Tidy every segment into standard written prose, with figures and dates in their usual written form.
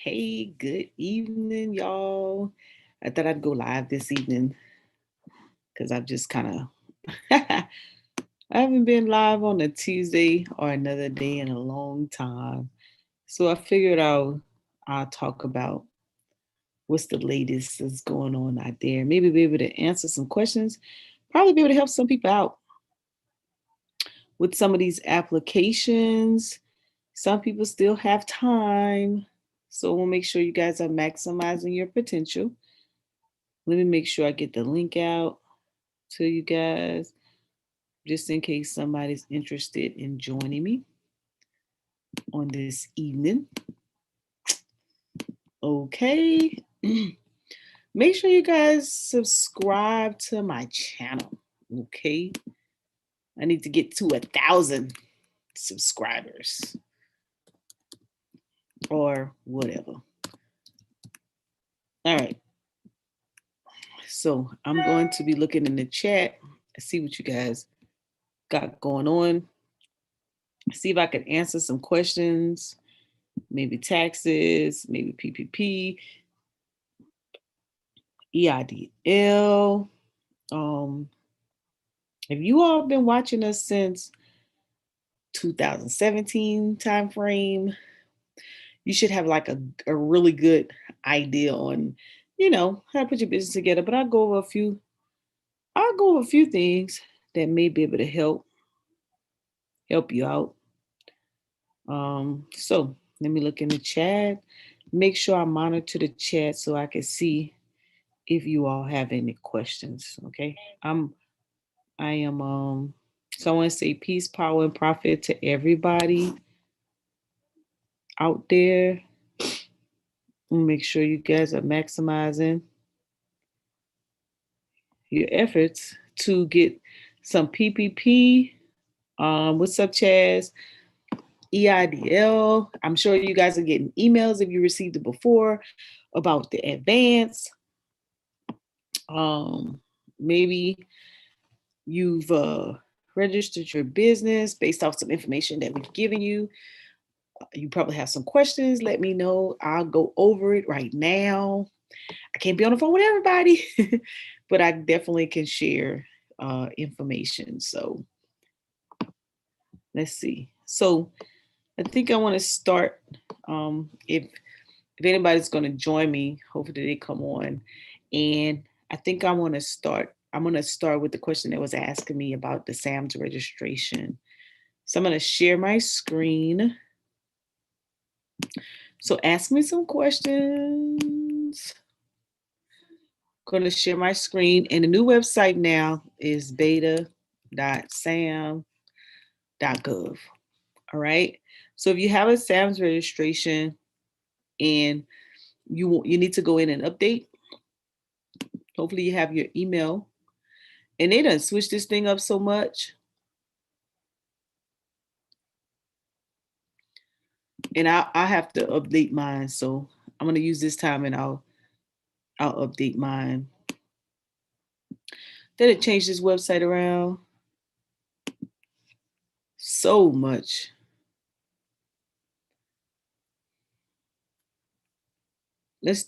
Hey, good evening, y'all. I thought I'd go live this evening because I've just kind of I haven't been live on a Tuesday or another day in a long time. So I figured I'll talk about what's the latest that's going on out there. Maybe be able to answer some questions. Probably be able to help some people out with some of these applications. Some people still have time. So we'll make sure you guys are maximizing your potential. Let me make sure I get the link out to you guys just in case somebody's interested in joining me on this evening. Okay. Make sure you guys subscribe to my channel. Okay. I need to get to 1,000 subscribers or whatever. All right. So I'm going to be looking in the chat. See what you guys got going on. See if I can answer some questions, maybe taxes, maybe PPP, EIDL. If you all been watching us since 2017 timeframe, you should have like a really good idea on, how to put your business together. But I'll go over a few things that may be able to help you out. So let me look in the chat. Make sure I monitor the chat so I can see if you all have any questions. Okay. I am so I want to say peace, power, and profit to everybody out there. Make sure you guys are maximizing your efforts to get some PPP. What's up, Chaz? EIDL. I'm sure you guys are getting emails if you received it before about the advance. Maybe you've registered your business based off some information that we've given you. You probably have some questions. Let me know. I'll go over it right now. I can't be on the phone with everybody, but I definitely can share information. So let's see. So I think I want to start. If anybody's going to join me, hopefully they come on. And I think I want to start. I'm going to start with the question that was asking me about the SAM's registration. So I'm going to share my screen. So ask me some questions. I'm going to share my screen. And the new website now is beta.sam.gov. All right. So if you have a SAM's registration and you need to go in and update, hopefully you have your email. And they done switch this thing up so much. And I have to update mine. So I'm going to use this time and I'll update mine. Then it changed this website around so much. Let's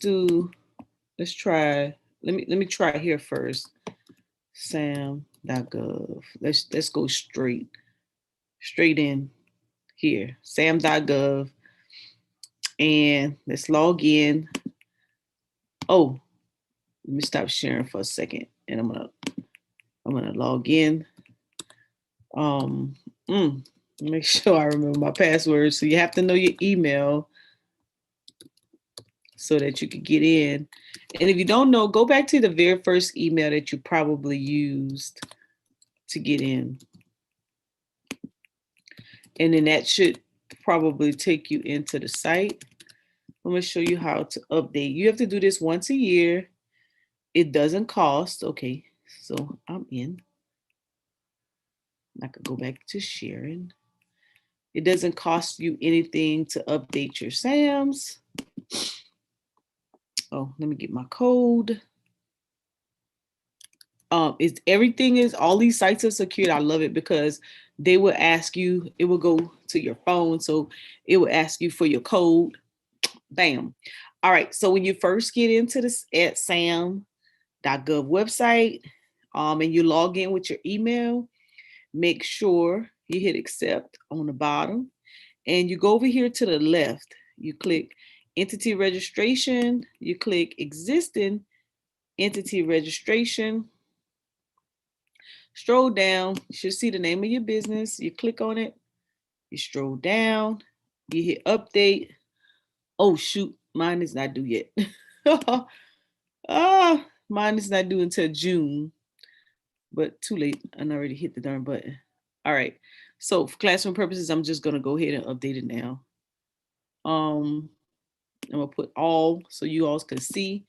try, let me try here first. Sam.gov. Let's go straight in here. Sam.gov. And let's log in. Oh, let me stop sharing for a second. And I'm gonna log in. Make sure I remember my password. So you have to know your email so that you can get in. And if you don't know, go back to the very first email that you probably used to get in. And then that should probably take you into the site. I'm going to show you how to update. You have to do this once a year. It doesn't cost. Okay, so I'm in. I could go back to sharing. It doesn't cost you anything to update your SAMs. Oh, let me get my code. All these sites are secured. I love it because they will ask you, it will go to your phone. So it will ask you for your code. Bam. All right. So when you first get into this at sam.gov website, and you log in with your email, make sure you hit accept on the bottom, and you go over here to the left. You click entity registration. You click existing entity registration. Stroll down. You should see the name of your business. You click on it. You stroll down. You hit update. Oh shoot, mine is not due yet. Mine is not due until June, but too late. I already hit the darn button. All right. So for classroom purposes, I'm just gonna go ahead and update it now. I'm gonna put all so you all can see.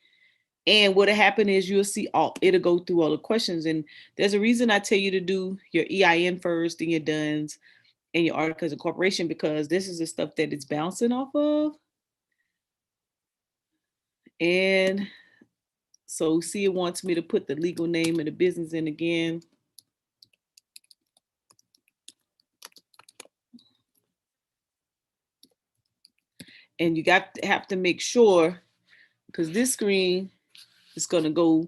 And what'll happen is you'll see all, it'll go through all the questions. And there's a reason I tell you to do your EIN first, then your DUNS and your articles of incorporation, because this is the stuff that it's bouncing off of. And so see, it wants me to put the legal name of the business in again. And you have to make sure, because this screen is going to go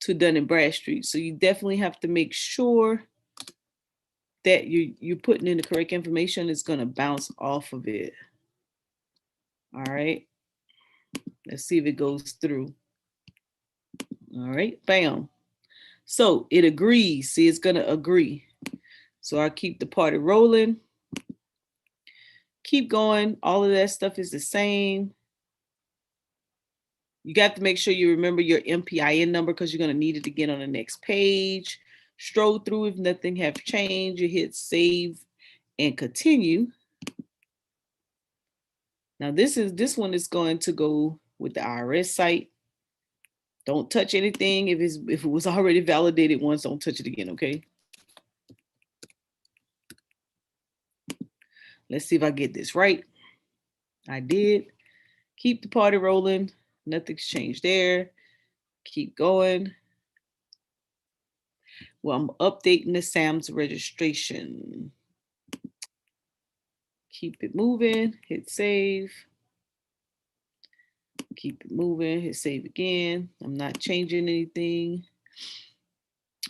to Dun and Bradstreet. So you definitely have to make sure that you're putting in the correct information. It's going to bounce off of it. All right. Let's see if it goes through. All right, bam. So it agrees. See, it's going to agree. So I keep the party rolling. Keep going. All of that stuff is the same. You got to make sure you remember your MPIN number because you're going to need it again on the next page. Stroll through if nothing have changed. You hit save and continue. Now this one is going to go with the IRS site. Don't touch anything. If it was already validated once, don't touch it again, okay? Let's see if I get this right. I did. Keep the party rolling. Nothing's changed there. Keep going. Well, I'm updating the SAM's registration. Keep it moving. Hit save. Keep it moving. Hit save again. I'm not changing anything.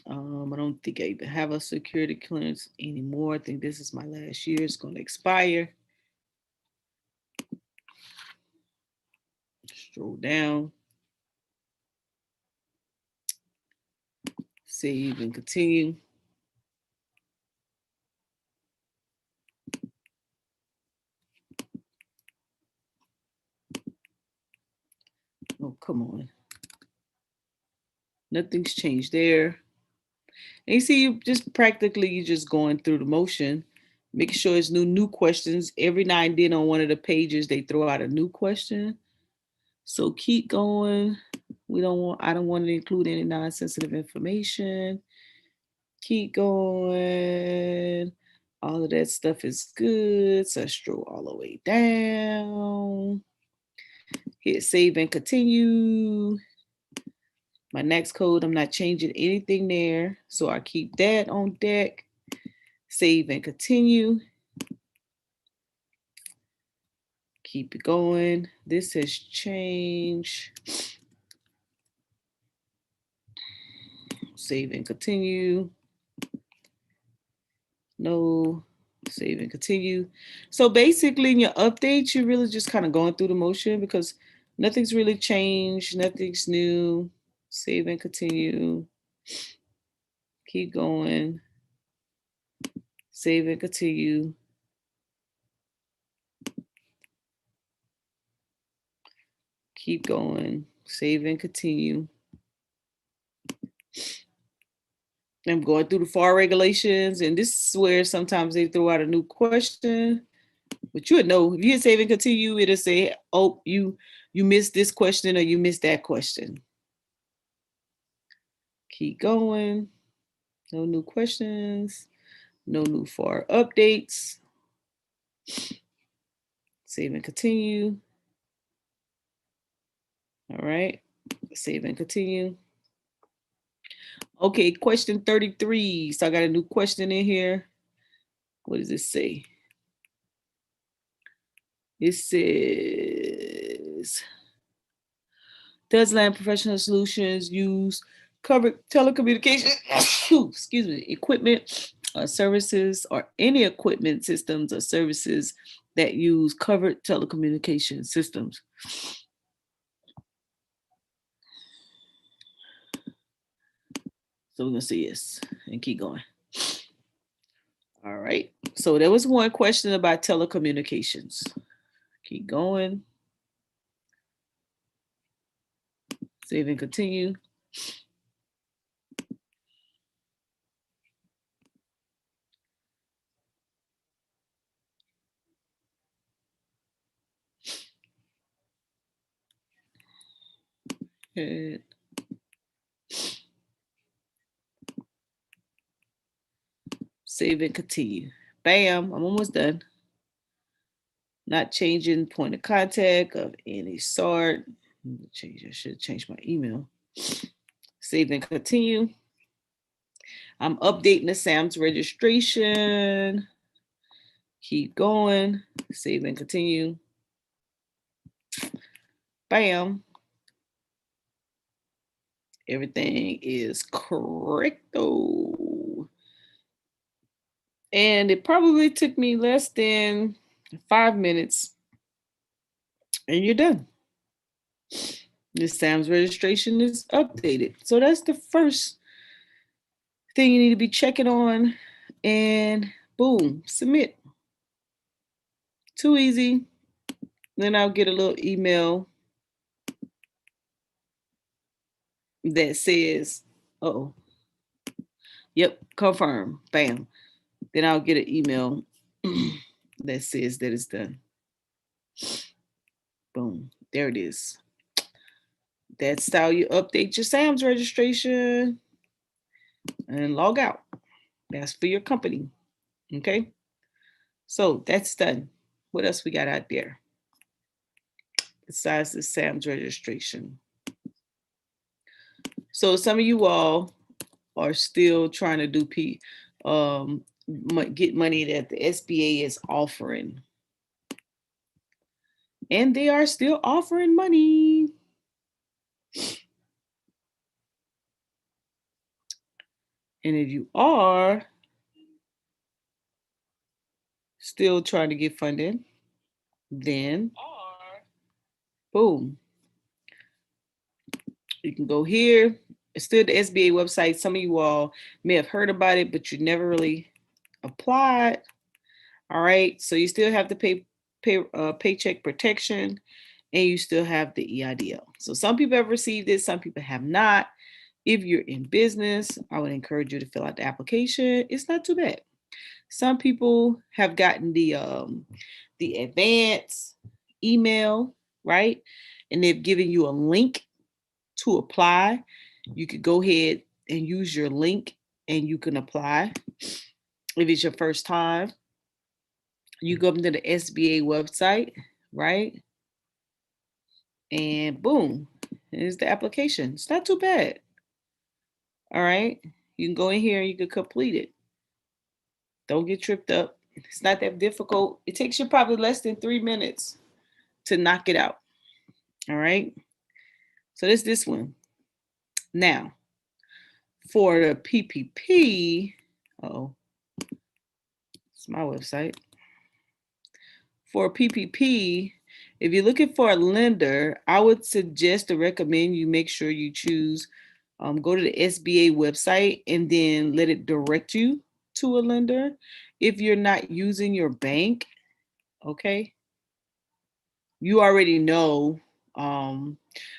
I don't think I even have a security clearance anymore. I think this is my last year. It's going to expire. Scroll down. Save and continue. Oh, come on. Nothing's changed there. And you see, you're just going through the motion, making sure it's new questions. Every now and then on one of the pages, they throw out a new question. So keep going. I don't want to include any non-sensitive information. Keep going. All of that stuff is good. So stroll all the way down. Hit save and continue. My next code, I'm not changing anything there. So I keep that on deck. Save and continue. Keep it going. This has changed. Save and continue. No, save and continue. So basically in your updates, you're really just kind of going through the motion because nothing's really changed. Nothing's new. Save and continue. Keep going. Save and continue. Keep going. Save and continue. I'm going through the FAR regulations, and this is where sometimes they throw out a new question, but you would know if you hit save and continue, it'll say, "Oh, you missed this question or you missed that question." Keep going. No new questions. No new FAR updates. Save and continue. All right. Save and continue. Okay, question 33. So I got a new question in here. What does it say? It says, Does Land Professional Solutions use covered telecommunication excuse me, equipment, services, or any equipment, systems, or services that use covered telecommunication systems? So we're gonna say yes and keep going. All right. So there was one question about telecommunications. Keep going. Save and continue. Good. Save and continue. Bam, I'm almost done. Not changing point of contact of any sort. I should change my email. Save and continue. I'm updating the SAM's registration. Keep going. Save and continue. Bam. Everything is correcto. And it probably took me less than 5 minutes. And you're done. The SAM's registration is updated. So that's the first thing you need to be checking on. And boom, submit. Too easy. Then I'll get a little email that says, oh, yep, confirm. Bam. Then I'll get an email that says that it's done. Boom. There it is. That's how you update your SAM's registration and log out. That's for your company. Okay. So that's done. What else we got out there besides the SAM's registration? So some of you all are still trying to do get money that the SBA is offering. And they are still offering money. And if you are still trying to get funded, then boom, you can go here. It's still the SBA website. Some of you all may have heard about it, but you never really applied. All right, so you still have to pay paycheck protection, and you still have the EIDL. So some people have received it, some people have not. If you're in business, I would encourage you to fill out the application. It's not too bad. Some people have gotten the advance email, right? And they've given you a link to apply. You could go ahead and use your link and you can apply. If it's your first time, you go to the SBA website, right? And boom, here's the application. It's not too bad. All right. You can go in here and you can complete it. Don't get tripped up. It's not that difficult. It takes you probably less than 3 minutes to knock it out. All right. So that's this one. Now, for the PPP, it's my website. For PPP, if you're looking for a lender, I would suggest to recommend you make sure you choose, go to the SBA website and then let it direct you to a lender. If you're not using your bank, okay, you already know.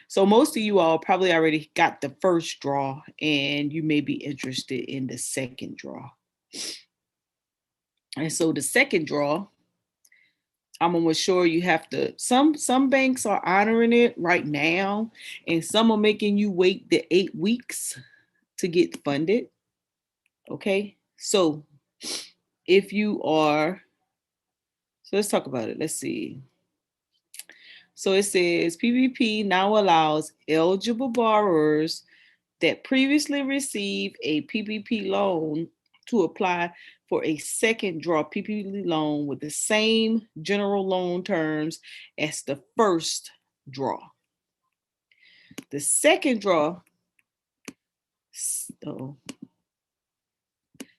So most of you all probably already got the first draw and you may be interested in the second draw. And so the second draw, I'm almost sure you have to, some banks are honoring it right now, and some are making you wait the 8 weeks to get funded. Okay. So if you are, so let's talk about it. Let's see. So it says PPP now allows eligible borrowers that previously received a PPP loan to apply for a second draw PPP loan with the same general loan terms as the first draw. The second draw, oh,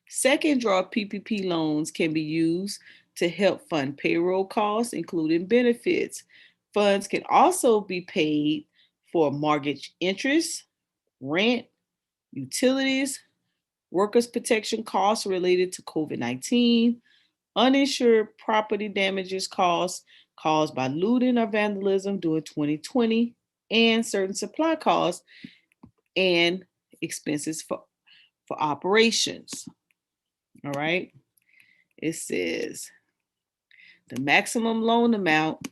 second draw PPP loans can be used to help fund payroll costs, including benefits. Funds can also be paid for mortgage interest, rent, utilities, workers' protection costs related to COVID-19, uninsured property damages costs caused by looting or vandalism during 2020, and certain supply costs and expenses for operations. All right. It says the maximum loan amount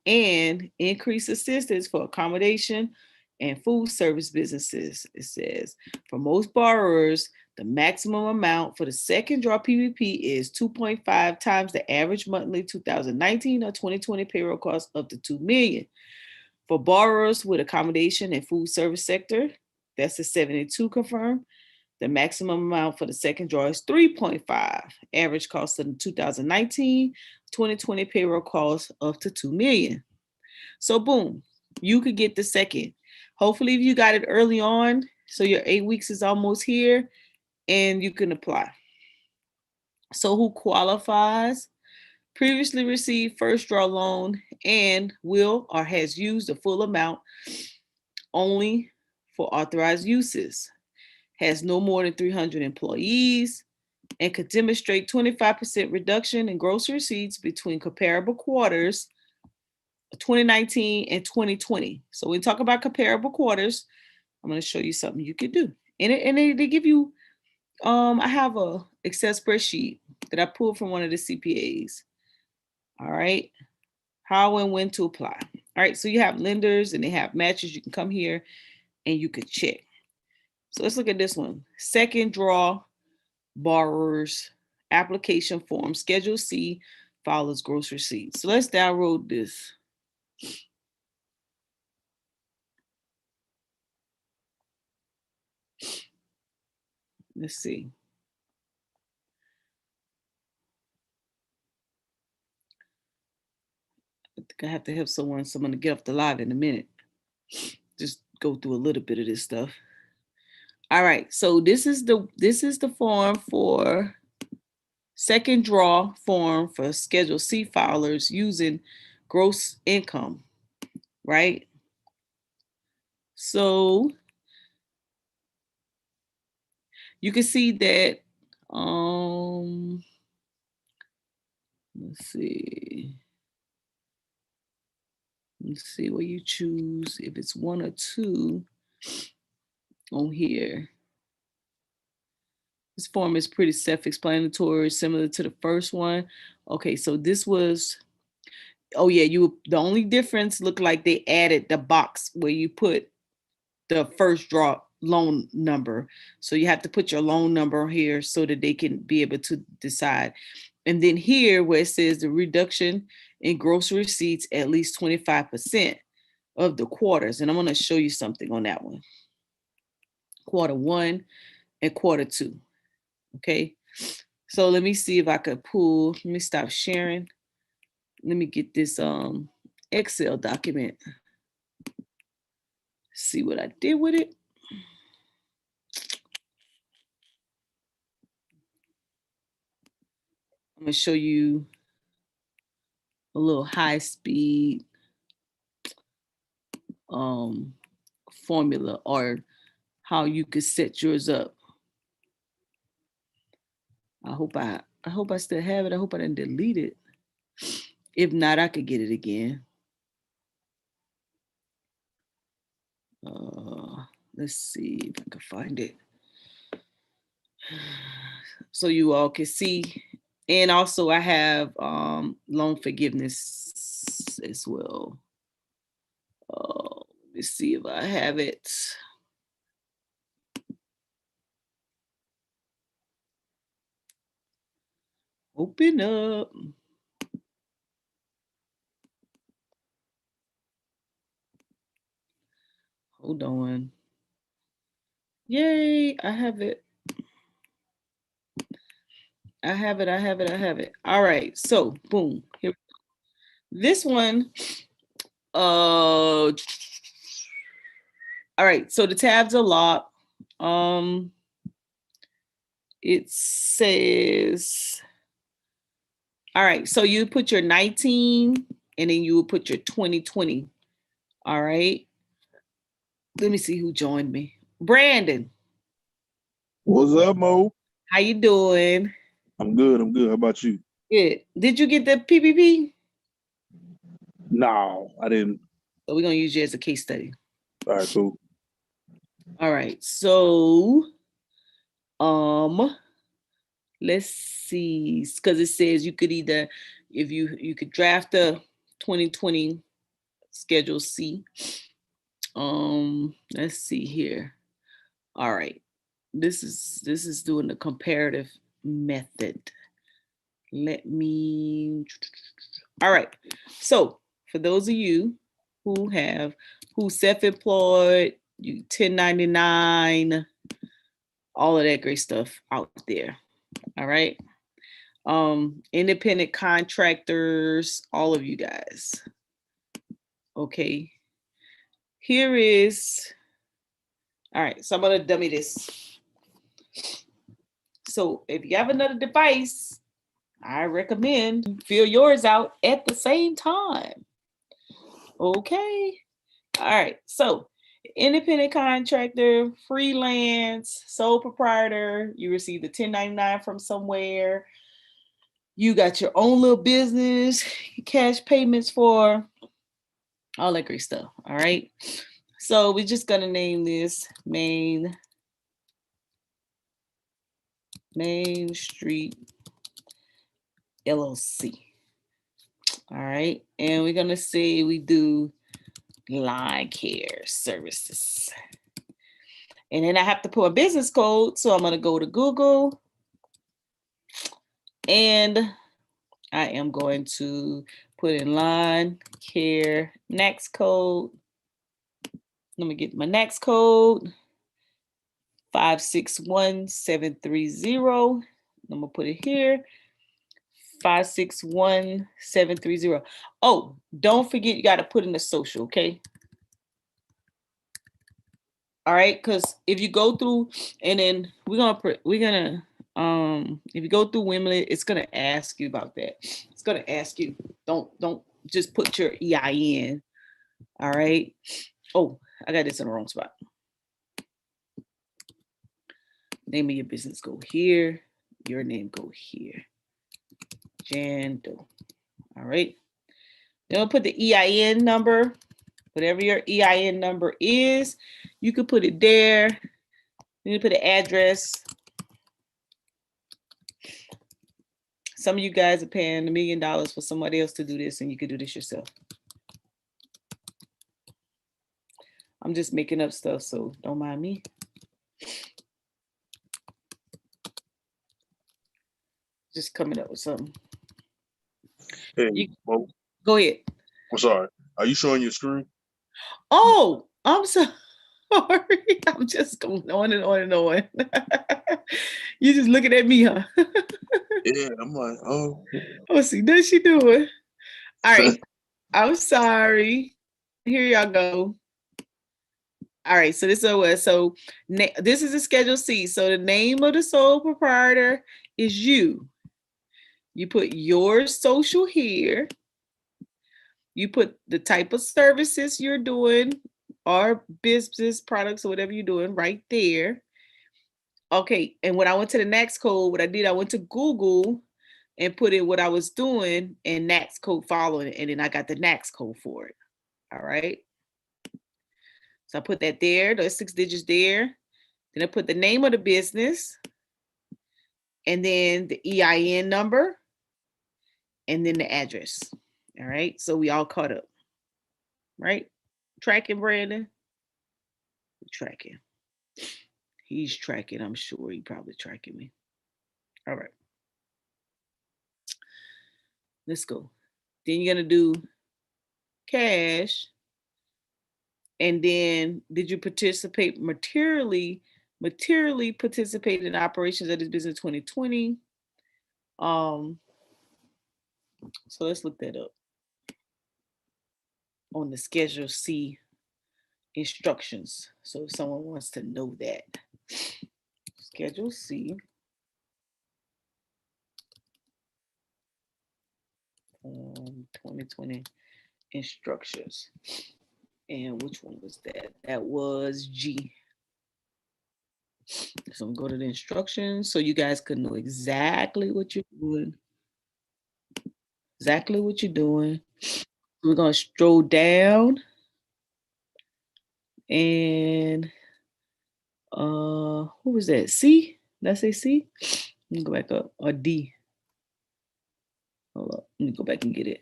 and increased assistance for accommodation and food service businesses. It says for most borrowers, the maximum amount for the second draw PPP is 2.5 times the average monthly 2019 or 2020 payroll cost up to $2 million. For borrowers with accommodation and food service sector, that's the 72 confirmed. The maximum amount for the second draw is 3.5. Average cost of the 2019-2020 payroll cost up to $2 million. So boom, you could get the second. Hopefully if you got it early on, so your 8 weeks is almost here and you can apply. So who qualifies? Previously received first draw loan and will or has used the full amount only for authorized uses. Has no more than 300 employees, and could demonstrate 25% reduction in gross receipts between comparable quarters 2019 and 2020. So when we talk about comparable quarters, I'm going to show you something you could do. And they give you, I have a Excel spreadsheet that I pulled from one of the CPAs. All right. How and when to apply. All right. So you have lenders and they have matches. You can come here and you could check. So let's look at this one. Second draw borrowers application form, Schedule C, follows gross receipts. So let's download this. Let's see. I think I have to help someone to get off the live in a minute. Just go through a little bit of this stuff. All right, so this is the form for second draw form for Schedule C filers using gross income, right? So you can see that, let's see what you choose, if it's one or two on here. This form is pretty self-explanatory, similar to the first one. Okay, so this was, oh yeah, the only difference looked like they added the box where you put the first draw loan number. So you have to put your loan number here so that they can be able to decide. And then here where it says the reduction in gross receipts at least 25% of the quarters. And I'm going to show you something on that one. Quarter one and quarter two. Okay. So let me see if I could pull, let me stop sharing. Let me get this Excel document. See what I did with it. I'm going to show you a little high speed formula or how you could set yours up. I hope I still have it. I hope I didn't delete it. If not, I could get it again. Let's see if I can find it. So you all can see. And also I have loan forgiveness as well. Let me see if I have it. Open up. Hold on. Yay, I have it. I have it. All right, so boom. Here. This one, All right, so the tabs are locked. It says, all right, so you put your 19 and then you will put your 2020. All right. Let me see who joined me. Brandon. What's up, Mo? How you doing? I'm good. I'm good. How about you? Good. Did you get the PPP? No, I didn't. So we're gonna use you as a case study. All right, cool. All right. So let's see, because it says you could either, if you could draft a 2020 Schedule C. Let's see here. All right. This is doing the comparative method. Let me. All right. So for those of you who self-employed, you 1099, all of that great stuff out there. All right. Independent contractors, all of you guys. Okay. Here is, all right, so I'm gonna dummy this. So if you have another device, I recommend fill yours out at the same time. Okay. All right. So independent contractor, freelance, sole proprietor, you receive the 1099 from somewhere. You got your own little business, cash payments for all that great stuff. All right. So we're just gonna name this Main Street LLC. All right. And we're gonna say we do line care services. And then I have to put a business code. So I'm gonna go to Google and I am going to put in line care next code. Let me get my next code. 561730. I'm gonna put it here. 561730. Oh, don't forget you gotta put in the social, okay? All right, because if you go through and then we're gonna if you go through Wimlet, it's gonna ask you about that. It's gonna ask you, don't just put your EIN. All right. Oh, I got this in the wrong spot. Name of your business go here. Your name go here. Jan Doe. All right. Then we'll put the EIN number. Whatever your EIN number is, you could put it there. You put an address. Some of you guys are paying $1 million for somebody else to do this, and you could do this yourself. I'm just making up stuff, so don't mind me. Just coming up with something. Hey, Mo. Go ahead. I'm sorry. Are you showing your screen? Oh, I'm sorry. I'm just going on and on and on. You just looking at me, huh? Yeah, I'm like, oh. Let's see, does she do it? All right. I'm sorry. Here y'all go. All right, so this is what. So this is a Schedule C. So the name of the sole proprietor is you. You put your social here. You put the type of services you're doing or business products or whatever you're doing right there. Okay, and when I went to the next code, what I did, I went to Google and put in what I was doing and NACS code following it, and then I got the NACS code for it. All right. So I put that there, those 6 digits there. Then I put the name of the business and then the EIN number and then the address. All right. So we all caught up. Right? Tracking, Brandon? Tracking. He's tracking. I'm sure he probably tracking me. All right. Let's go. Then you're going to do cash. And then did you participate materially participate in operations of this business 2020? So let's look that up. on the Schedule C instructions. So if someone wants to know that. Schedule C. 2020 instructions. And which one was that? That was G. So I'm going to go to the instructions so you guys could know exactly what you're doing. Exactly what you're doing. We're going to stroll down and who was that? C? Did I say C? Let me go back up. Or D. Hold up. Let me go back and get it.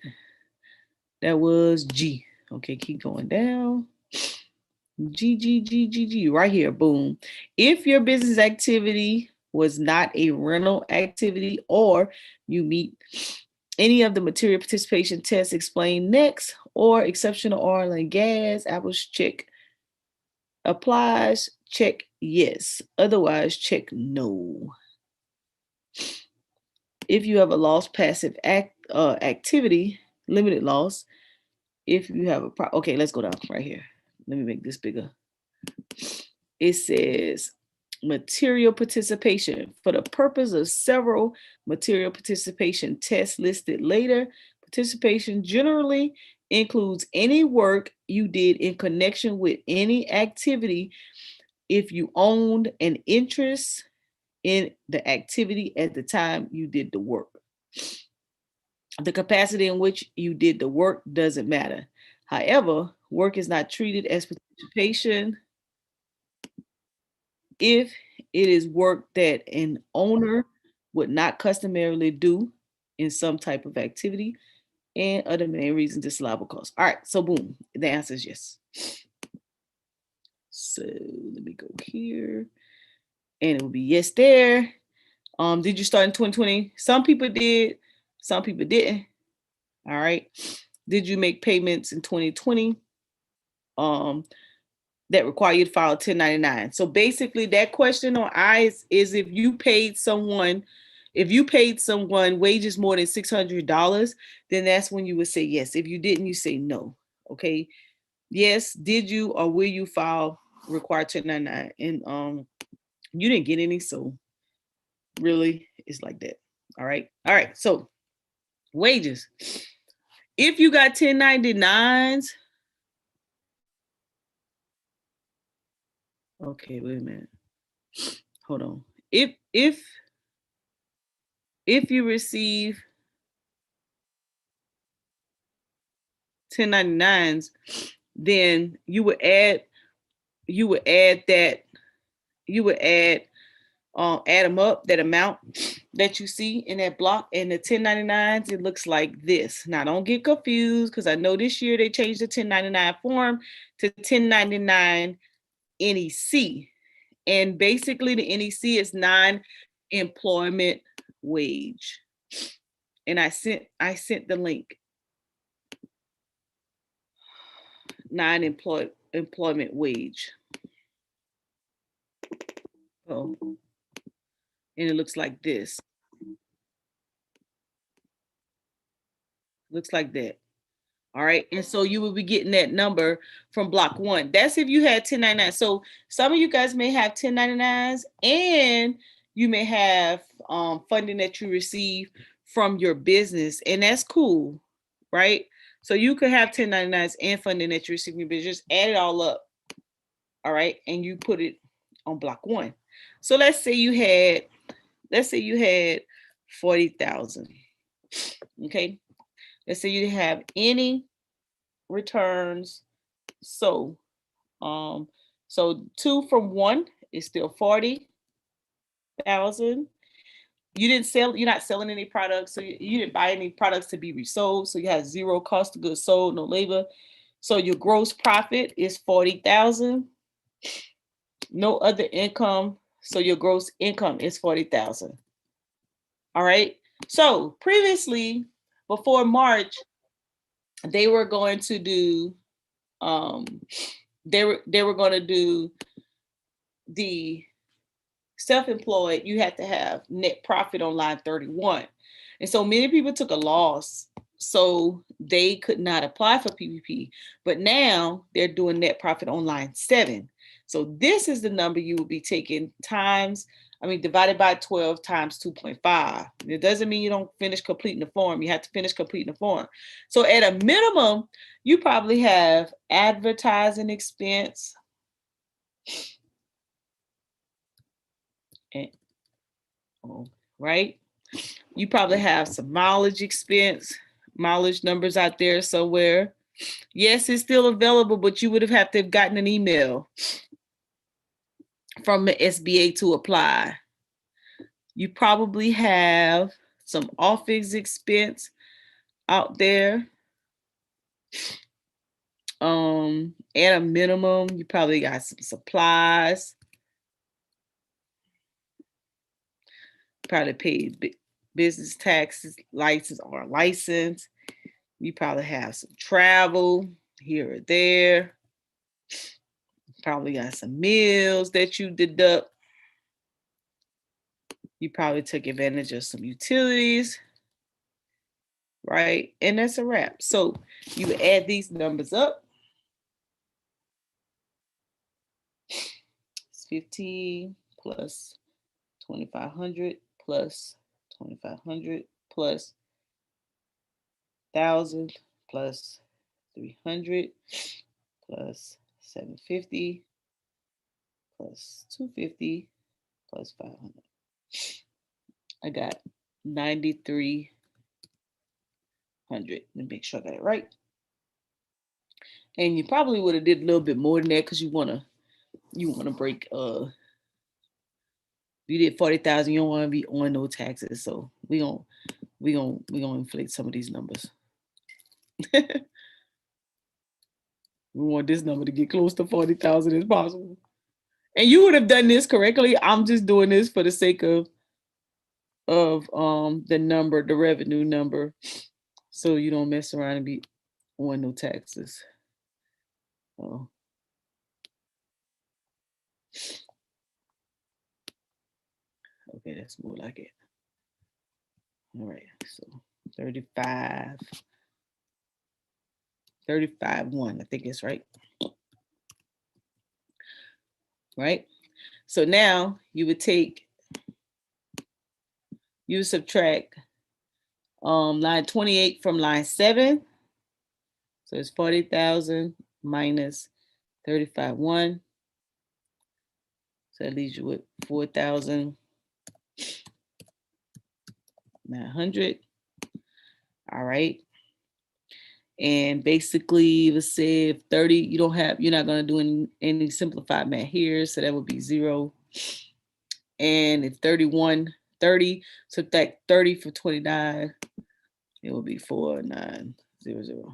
That was G. Okay, keep going down. G, right here, boom. If your business activity was not a rental activity or you meet any of the material participation tests explained next, or exceptional oil and gas, apples check applies, check yes. Otherwise, check no. If you have a lost passive activity, limited loss, if you have okay, let's go down right here. Let me make this bigger. It says material participation. For the purpose of several material participation tests listed later, participation generally includes any work you did in connection with any activity if you owned an interest in the activity at the time you did the work. The capacity in which you did the work doesn't matter. However, work is not treated as participation if it is work that an owner would not customarily do in some type of activity, and other main reasons disallowable costs. All right, so boom, the answer is yes. So let me go here, and it will be yes there. Did you start in 2020? Some people did, some people didn't. All right. Did you make payments in 2020? That require you to file 1099. So basically that question on I is if you paid someone wages more than $600, then that's when you would say yes. If you didn't, you say no. Okay. Yes, did you or will you file required 1099? And you didn't get any, so really it's like that. All right. All right. So wages. If you got 1099s, okay, wait a minute. Hold on. If you receive 1099s, then you would add add them up, that amount that you see in that block. And the 1099s, it looks like this. Now don't get confused, because I know this year they changed the 1099 form to 1099 NEC. And basically the NEC is non-employment wage. And I sent the link. Non-employment wage. Oh, and it looks like this. Looks like that. All right. And so you will be getting that number from block one. That's if you had 1099. So some of you guys may have 1099s, and you may have funding that you receive from your business, and that's cool, right? So you could have 1099s and funding that you receive from your business. Just add it all up. All right. And you put it on block one. So let's say you had 40,000. Okay. Let's say you have any returns. So 2 from 1 is still 40,000. You're not selling any products, so you didn't buy any products to be resold. So you have zero cost of goods sold, no labor. So your gross profit is 40,000. No other income. So your gross income is 40,000. All right. So previously, before March, they were going to do they were going to do the self-employed. You had to have net profit on line 31. And so many people took a loss. So they could not apply for PPP, but now they're doing net profit on line 7. So this is the number you will be taking divided by 12 times 2.5. It doesn't mean you don't finish completing the form. You have to finish completing the form. So at a minimum, you probably have advertising expense, right? You probably have some mileage expense, mileage numbers out there somewhere. Yes, it's still available, but you would have to have gotten an email from the SBA to apply. You probably have some office expense out there. At a minimum, you probably got some supplies. Probably paid business taxes, license. You probably have some travel here or there. Probably got some meals that you deduct. You probably took advantage of some utilities, right? And that's a wrap. So you add these numbers up. It's 15 plus 2,500 plus 2,500 plus 1,000 plus 300 plus 750 plus 250 plus 500. I got 9,300. Let me make sure I got it right. And you probably would have did a little bit more than that because you wanna break you did 40,000, you don't want to be on no taxes. So we gonna inflate some of these numbers. We want this number to get close to 40,000 as possible. And you would have done this correctly. I'm just doing this for the sake of the number, the revenue number, so you don't mess around and be on no taxes. Oh. Okay, that's more like it. All right, so 35, 1, I think it's right. Right? So now you would subtract line 28 from line 7. So it's 40,000 minus 35,1. So that leaves you with 4,900. All right. And basically, let's say if 30, you're not going to do any simplified math here. So that would be 0. And if 30, subtract 30 for 29, it will be 4,900.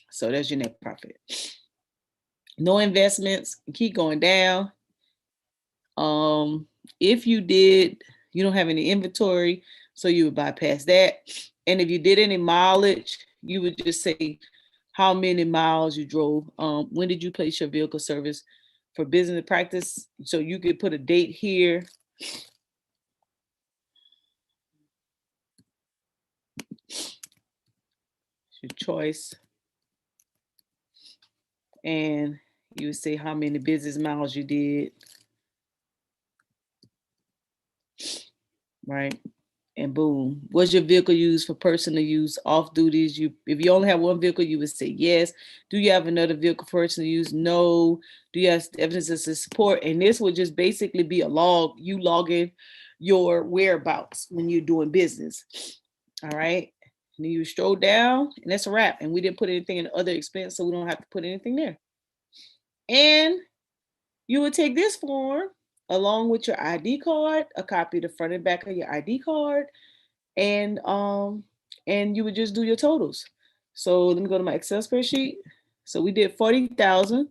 So that's your net profit. No investments, keep going down. If you don't have any inventory, so you would bypass that. And if you did any mileage, you would just say how many miles you drove. When did you place your vehicle service for business practice? So you could put a date here. Your choice. And you would say how many business miles you did. Right? And boom. Was your vehicle used for personal use, off duties? If you only have one vehicle, you would say yes. Do you have another vehicle for personal use? No. Do you have evidence of support? And this would just basically be a log, you logging your whereabouts when you're doing business. All right. And then you stroll down, and that's a wrap. And we didn't put anything in other expense, so we don't have to put anything there. And you would take this form along with your ID card, a copy of the front and back of your ID card, and you would just do your totals. So let me go to my Excel spreadsheet. So we did 40,000.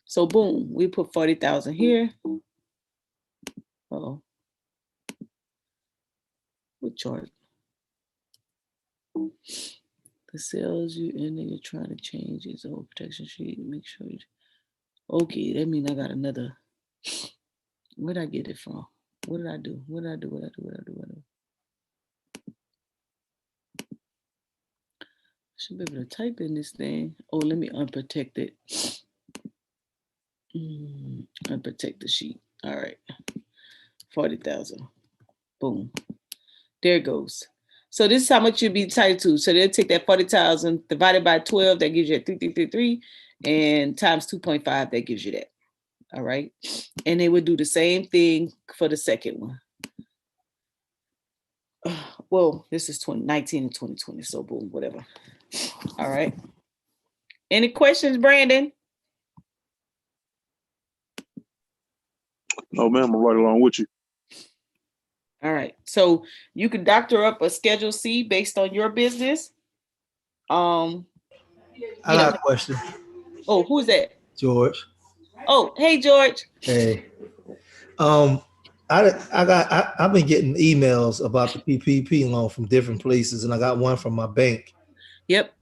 So boom, we put 40,000 here. Uh-oh. What chart? The sales you and then you're trying to change is a whole protection sheet. Make sure you. Okay, that means I got another. Where'd I get it from? What did I do? What did I do? Should be able to type in this thing. Oh, let me unprotect it. Unprotect the sheet. All right. 40,000. Boom. There it goes. So this is how much you'll be entitled to. So they'll take that 40,000 divided by 12, that gives you 3333, and times 2.5, that gives you that. All right. And they would do the same thing for the second one. Well, this is 2019 and 2020. So boom, whatever. All right. Any questions, Brandon? No, ma'am. I'm right along with you. All right. So you can doctor up a Schedule C based on your business. I got a question. Oh, who's that? George. Oh, hey, George. Hey. I've been getting emails about the PPP loan from different places, and I got one from my bank. Yep.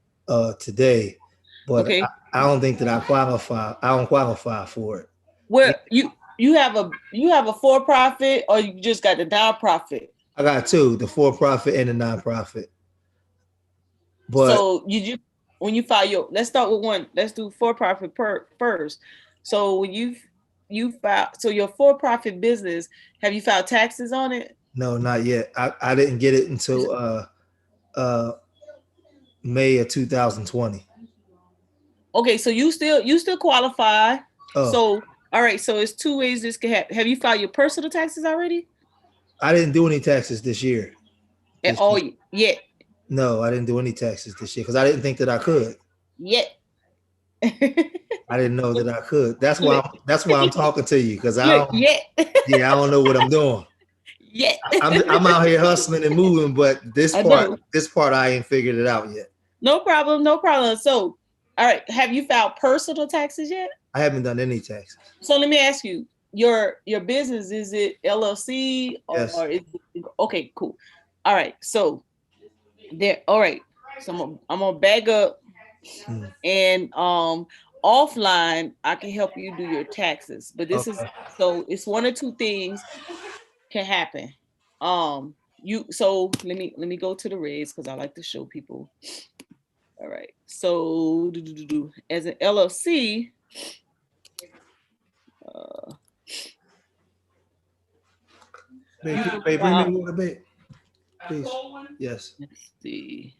Today, but okay. I don't think that I qualify. I don't qualify for it. Well, you have a for-profit, or you just got the non-profit? I got two: the for-profit and the non-profit. But so when you file your, let's start with one. Let's do for-profit first. So when you file, so your for-profit business, have you filed taxes on it? No, not yet. I didn't get it until May of 2020. Okay, so you still qualify. Oh. So all right, so it's two ways this can happen. Have you filed your personal taxes already? I didn't do any taxes this year. At all yet? No, I didn't do any taxes this year because I didn't think that I could. Yet. I didn't know that I could. That's why I'm talking to you, because I don't know what I'm doing. Yet. I'm out here hustling and moving, but this part I ain't figured it out yet. No problem. So, all right, have you filed personal taxes yet? I haven't done any taxes. So let me ask you, your business, is it LLC or yes. is it, okay, cool. All right, so there. All right, so I'm gonna back up, and offline I can help you do your taxes, but this is, so it's one or two things can happen. So let me go to the raise because I like to show people. All right, so as an LLC, babe, bring me water, babe. Please. Yes. Let's see.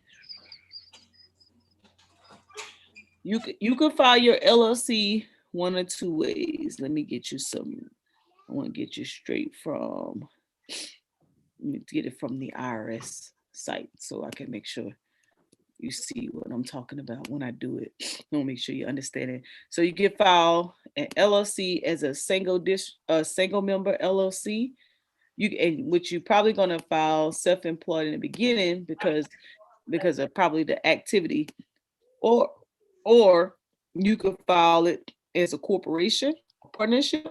You could file your LLC one or two ways. Let me get you some. I want to get you straight from. Let me get it from the IRS site so I can make sure you see what I'm talking about when I do it. I want to make sure you understand it. So you can file an LLC as a single member LLC. Which you're probably gonna file self-employed in the beginning because of probably the activity, or you could file it as a corporation, a partnership,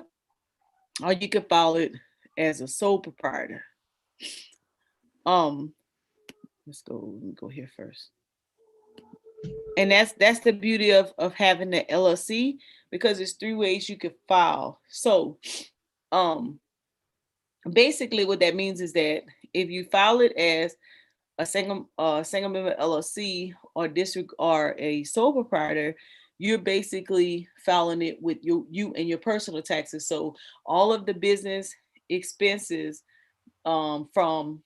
or you could file it as a sole proprietor. Let me go here first. And that's the beauty of having the LLC, because there's three ways you could file. So basically what that means is that if you file it as a single member LLC or district or a sole proprietor, you're basically filing it with you and your personal taxes. So all of the business expenses from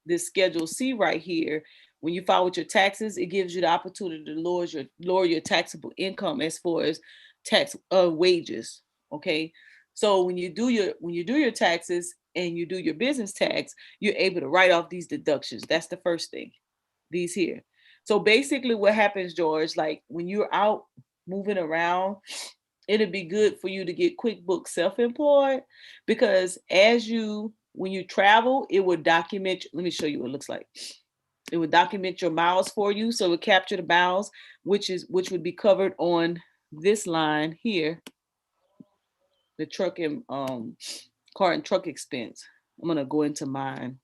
this Schedule C right here, when you file with your taxes, it gives you the opportunity to lower your taxable income as far as tax wages. Okay, so when you do your taxes and you do your business tax, you're able to write off these deductions. That's the first thing. These here. So basically, what happens, George? Like when you're out moving around, it'd be good for you to get QuickBooks Self-Employed, because when you travel, it would document. Let me show you what it looks like. It would document your miles for you, so it would capture the miles, which would be covered on this line here, the truck and car and truck expense. I'm gonna go into mine.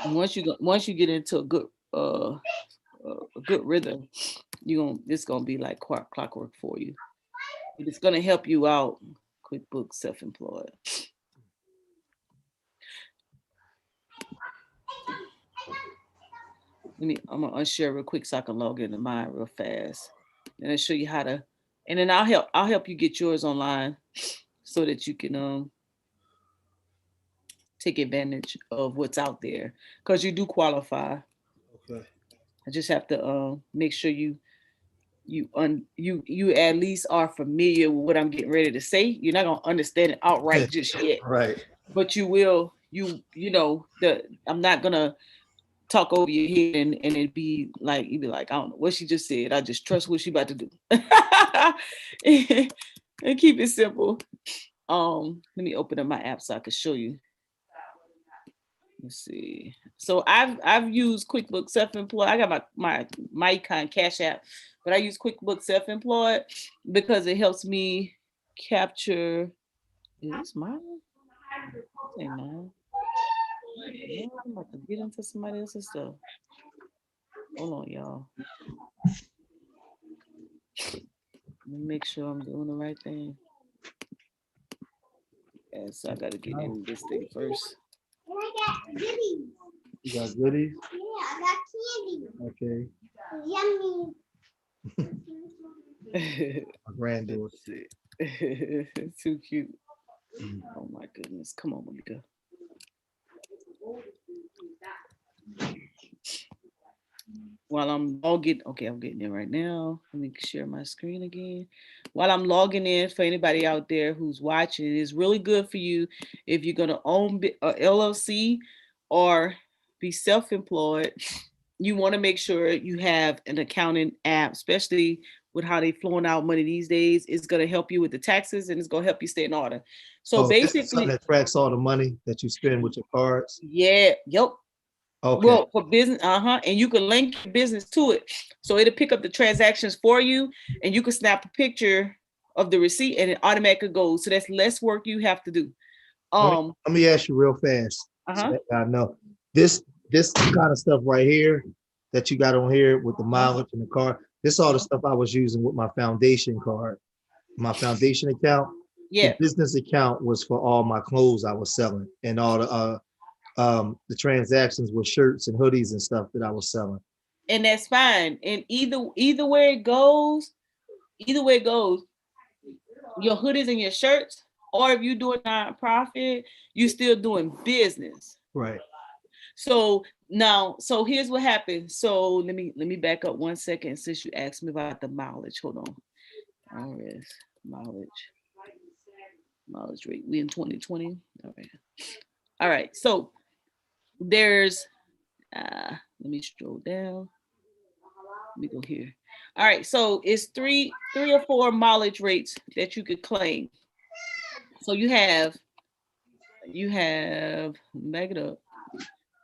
And once you get into a good rhythm, it's gonna be like clockwork for you. It's gonna help you out. QuickBooks Self-Employed. I'm gonna unshare real quick so I can log into mine real fast. And I'll show you how to, and then I'll help you get yours online so that you can take advantage of what's out there. Because you do qualify. Okay. I just have to make sure you at least are familiar with what I'm getting ready to say. You're not gonna understand it outright just yet. Right. But you will, you know, I'm not gonna talk over your head and it'd be like you'd be like, I don't know what she just said. I just trust what she about to do. And keep it simple. Let me open up my app so I can show you. Let's see. So I've used QuickBooks Self-Employed. I got my Icon Cash App, but I use QuickBooks Self-Employed because it helps me capture. Is this mine? This ain't mine. Yeah, I'm about to get into somebody else's stuff. Hold on, y'all. Let me make sure I'm doing the right thing. Yeah, so I gotta get in this thing first. And I got goodies. You got goodies? Yeah, I got candy. Okay. Yummy. My granddaughter. Too cute. Oh my goodness. Come on, Monica. While I'm logging, okay, I'm getting in right now. Let me share my screen again. While I'm logging in, for anybody out there who's watching, it's really good for you if you're gonna own a LLC or be self-employed. You want to make sure you have an accounting app, especially with how they flowing out money these days. It's gonna help you with the taxes and it's gonna help you stay in order. So basically, something that tracks all the money that you spend with your cards. Yeah, yep. Okay. Well, for business, and you can link your business to it, so it'll pick up the transactions for you, and you can snap a picture of the receipt, and it automatically goes. So that's less work you have to do. Let me ask you real fast. So that I know this kind of stuff right here that you got on here with the mileage and the car. This all the stuff I was using with my foundation card, my foundation account. Yeah. The business account was for all my clothes I was selling and all the transactions with shirts and hoodies and stuff that I was selling. And that's fine. And either way it goes, your hoodies and your shirts, or if you're doing nonprofit, you're still doing business. Right. So now, so here's what happened. So let me back up 1 second since you asked me about the mileage. Hold on. RS mileage rate. We in 2020. All right. So there's let me scroll down. Let me go here. All right. So it's three or four mileage rates that you could claim. So you have back it up.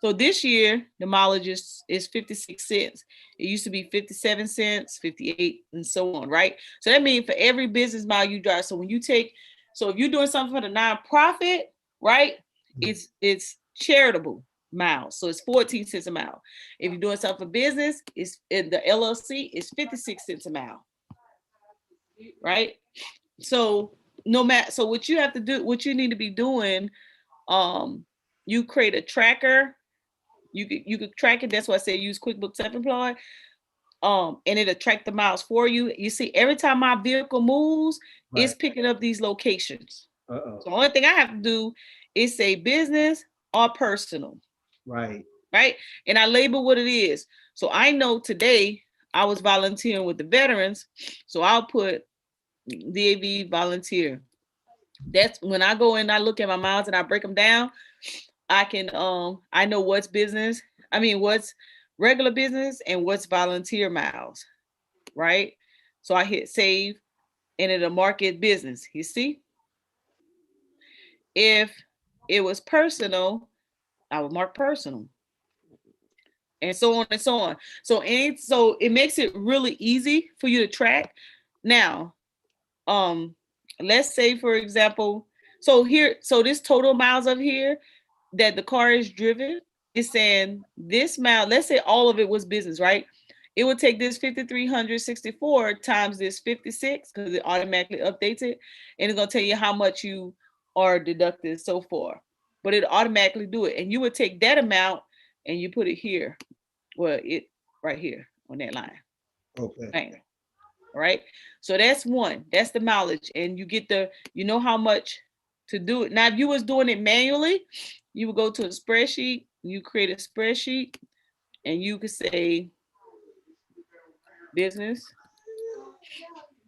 So this year, the mileage is 56 cents. It used to be 57 cents, 58, and so on, right? So that means for every business mile you drive. So when you so if you're doing something for the nonprofit, right, it's charitable miles. So it's 14 cents a mile. If you're doing something for business, it's in the LLC, it's 56 cents a mile, right? So so what you have to do, what you need to be doing, you create a tracker. You could track it. That's why I say use QuickBooks Self-Employed. And it'll track the miles for you. You see, every time my vehicle moves, it's picking up these locations. So the only thing I have to do is say business or personal. Right. Right. And I label what it is. So I know today I was volunteering with the veterans. So I'll put DAV volunteer. That's when I go in, I look at my miles and I break them down. I can I know what's business. I mean, what's regular business and what's volunteer miles, right? So I hit save and it'll mark it business. You see? If it was personal, I would mark personal. And so on and so on. So it makes it really easy for you to track. Now, let's say for example, so this total miles of here that the car is driven is saying this mile, let's say all of it was business, right? It would take this 5,364 times this 56 because it automatically updates it, and it's gonna tell you how much you are deducted so far. But it automatically do it, and you would take that amount and you put it here. Well, it right here on that line. Okay. Bam. All right. So that's one. That's the mileage. And you get you know how much to do it. Now, if you was doing it manually, you would go to a spreadsheet, you create a spreadsheet, and you could say business,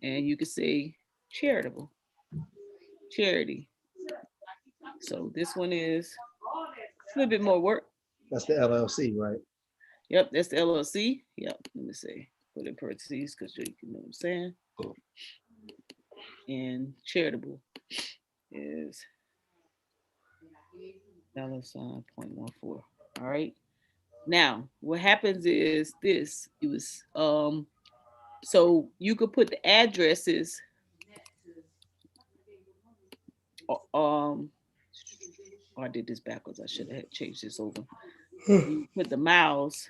and you could say charitable, charity. So this one is a little bit more work. That's the LLC, right? Yep, that's the LLC. Yep, let me see. Put in parentheses because you know what I'm saying. And charitable is $.14. All right. Now, what happens is this. It was so you could put the addresses. Oh, I did this backwards. I should have changed this over. You put the miles.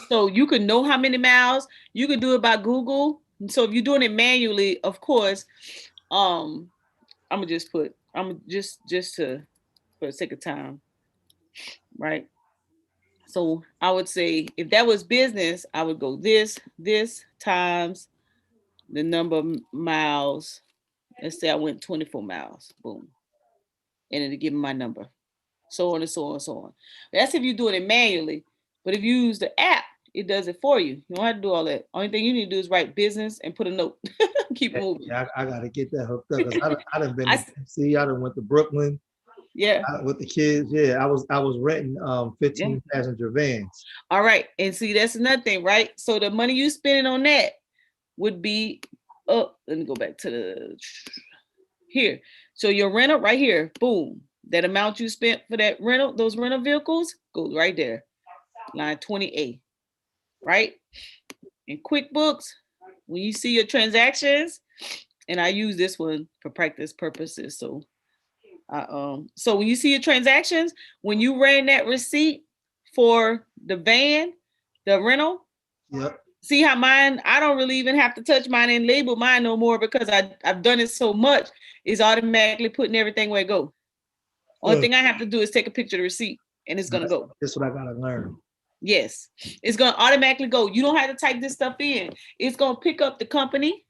So you could know how many miles. You could do it by Google. So if you're doing it manually, of course, I'm gonna just for the sake of time, right? So I would say if that was business, I would go this times the number of miles. Let's say I went 24 miles, boom. And it'll give me my number. So on and so on and so on. That's if you're doing it manually. But if you use the app, it does it for you. You don't have to do all that. Only thing you need to do is write business and put a note. Keep moving. Yeah, I gotta get that hooked up because I done been to DC, I done went to Brooklyn. Yeah. With the kids. Yeah, I was renting 15 passenger vans. All right. And see, that's another thing, right? So the money you spending on that would be let me go back to the here. So your rental right here, boom. That amount you spent for that rental, those rental vehicles, goes right there. Line 20A. Right? In QuickBooks, when you see your transactions, and I use this one for practice purposes. So so when you see your transactions, when you ran that receipt for the van, the rental, yep. See how mine, I don't really even have to touch mine and label mine no more because I've done it so much. It's automatically putting everything where it go. Only thing I have to do is take a picture of the receipt and it's gonna go. That's what I gotta learn. Yes, it's gonna automatically go. You don't have to type this stuff in. It's gonna pick up the company.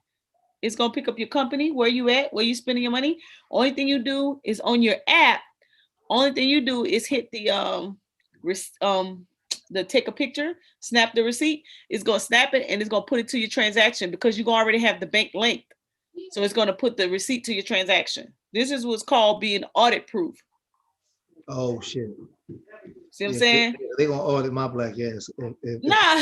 It's gonna pick up your company, where you at, where you spending your money. Only thing you do is on your app. Only thing you do is hit the take a picture, snap the receipt. It's gonna snap it and it's gonna put it to your transaction because you already have the bank linked. So it's gonna put the receipt to your transaction. This is what's called being audit proof. Oh shit. See what I'm saying? They gonna audit my black ass. Nah,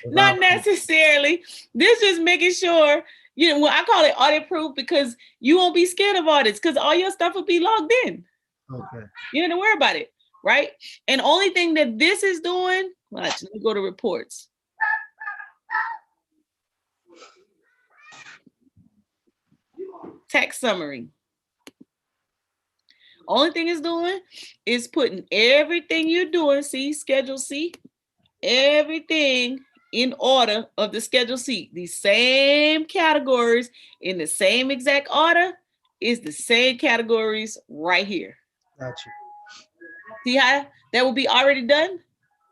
not necessarily. This is making sure, you know, I call it audit proof because you won't be scared of audits because all your stuff will be logged in. Okay. You don't have to worry about it, right? And only thing that this is doing, watch, let me go to reports. Tax summary. Only thing it's doing is putting everything you're doing, see, Schedule C, everything in order of the Schedule C. These same categories in the same exact order is the same categories right here. Gotcha. See how that will be already done?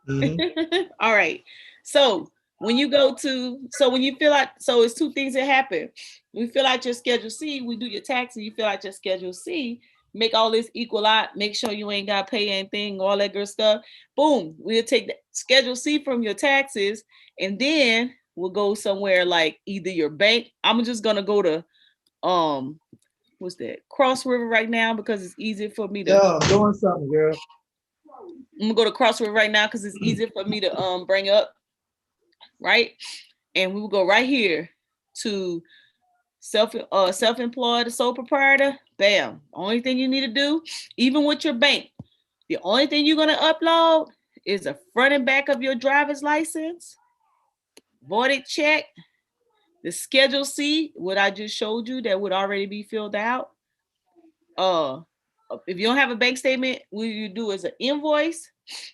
Mm-hmm. All right. So when you go to, so when you fill out, so it's two things that happen. We fill out your Schedule C, we do your taxes, you fill out your Schedule C, make all this equal out, make sure you ain't got to pay anything, all that good stuff. Boom, we'll take the Schedule C from your taxes, and then we'll go somewhere like either your bank. I'm just gonna go to what's that? Cross River right now because it's easier for me to. Yeah, I'm doing something, girl. I'm gonna go to Cross River right now because it's easier for me to bring up, right? And we will go right here to self-employed, sole proprietor. Bam. Only thing you need to do, even with your bank, the only thing you're gonna upload is the front and back of your driver's license, voided check, the Schedule C, what I just showed you that would already be filled out. If you don't have a bank statement, what you do is an invoice,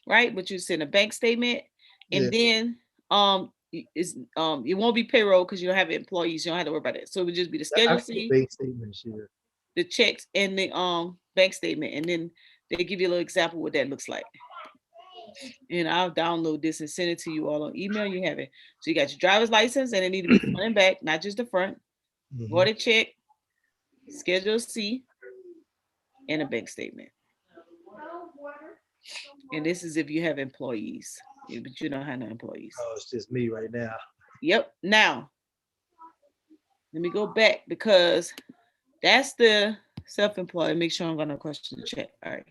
right? But you send a bank statement, and then it won't be payroll because you don't have employees. You don't have to worry about it. So it would just be the Schedule C, bank statement, sure. The checks, and the bank statement, and then they give you a little example what that looks like. And I'll download this and send it to you all on email. You have it. So you got your driver's license, and it need to be front and back, not just the front. Voided check, Schedule C, and a bank statement. And this is if you have employees, but you don't have no employees. Oh, it's just me right now. Yep. Now, let me go back because that's the self-employed. Make sure I'm gonna question the check. All right.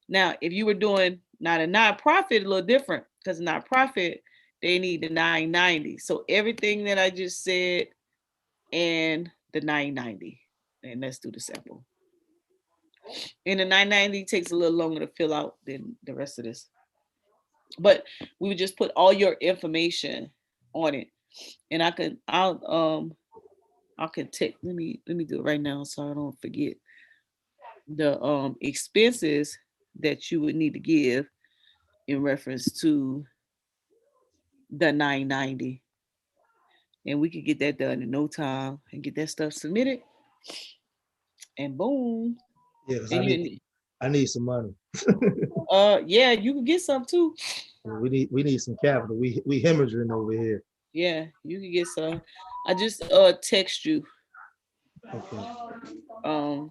Now, if you were doing not a nonprofit, a little different because a nonprofit, they need the 990. So everything that I just said and the 990. And let's do the sample. And the 990 takes a little longer to fill out than the rest of this. But we would just put all your information on it. And I can take let me do it right now so I don't forget the expenses that you would need to give in reference to the 990. And we could get that done in no time and get that stuff submitted. And boom. Yeah, I need some money. Yeah, you can get some too. We need some capital. We hemorrhaging over here. Yeah, you can get some. I just text you. Okay.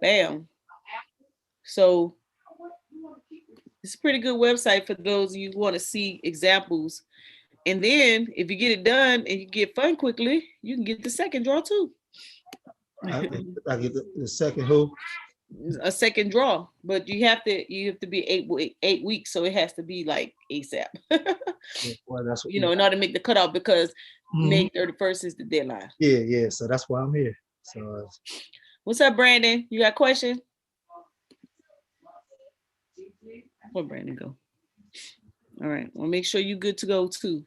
Bam. So it's a pretty good website for those of you who want to see examples. And then if you get it done and you get fun quickly, you can get the second draw too. I get the second who? A second draw, but you have to be 8 weeks, so it has to be like ASAP. Well, that's what, in order to make the cutoff because May 31st is the deadline. Yeah. So that's why I'm here. So what's up, Brandon? You got a question? Where Brandon go? All right, well, make sure you're good to go too.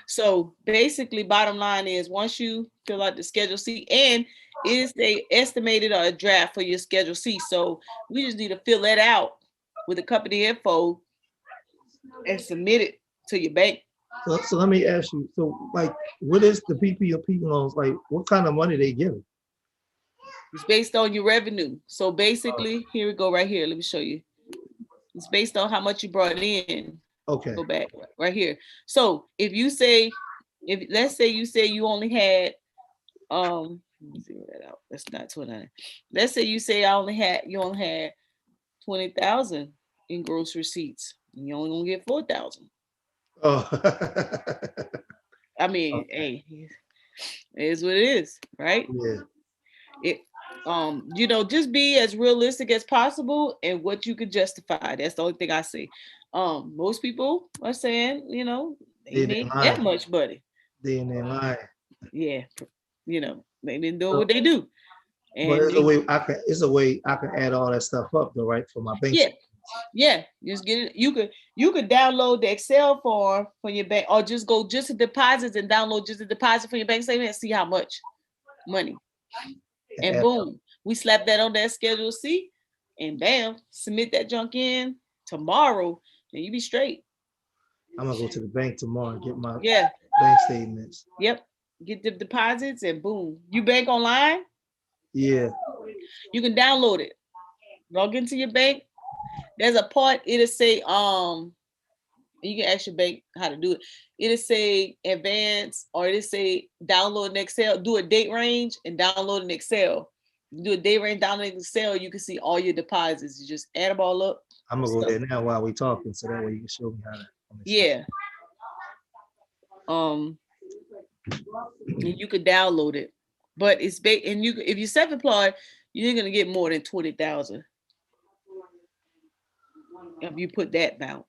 So basically, bottom line is once you fill out the Schedule C, and is they estimated or a draft for your Schedule C. So we just need to fill that out with the company info and submit it to your bank. So let me ask you. So like, what is the PPP loans like? What kind of money they giving? It's based on your revenue. So basically, here we go right here. Let me show you. It's based on how much you brought in. Okay. Go back right here. So if let's say you say you only had zero that out. That's not 29. Let's say you say you only had 20,000 in gross receipts. And you only gonna get 4,000. Oh. I mean, okay. Hey, it is what it is, right? Yeah. It just be as realistic as possible and what you could justify. That's the only thing I say. Most people are saying, they need that much money. They in their line. Yeah, they've been doing what they do. And but it's a way I can add all that stuff up though, right? For my bank. Yeah. Just get it. You could download the Excel form for your bank, or just go just to deposits and download just a deposit for your bank statement and see how much money. And boom, we slap that on that Schedule C, and bam, submit that junk in tomorrow, and you be straight. I'm gonna go to the bank tomorrow and get my bank statements. Yep, get the deposits, and boom, you bank online. Yeah, you can download it. Log into your bank. There's a part it'll say you can ask your bank how to do it. It'll say advance, or it'll say download an Excel, do a date range and download an Excel. You do a date range, download an Excel, you can see all your deposits. You just add them all up. I'm gonna go there now while we're talking, so that way you can show me how to. Yeah. And you could download it, but it's and if you're self-employed, you're gonna get more than 20,000 if you put that amount.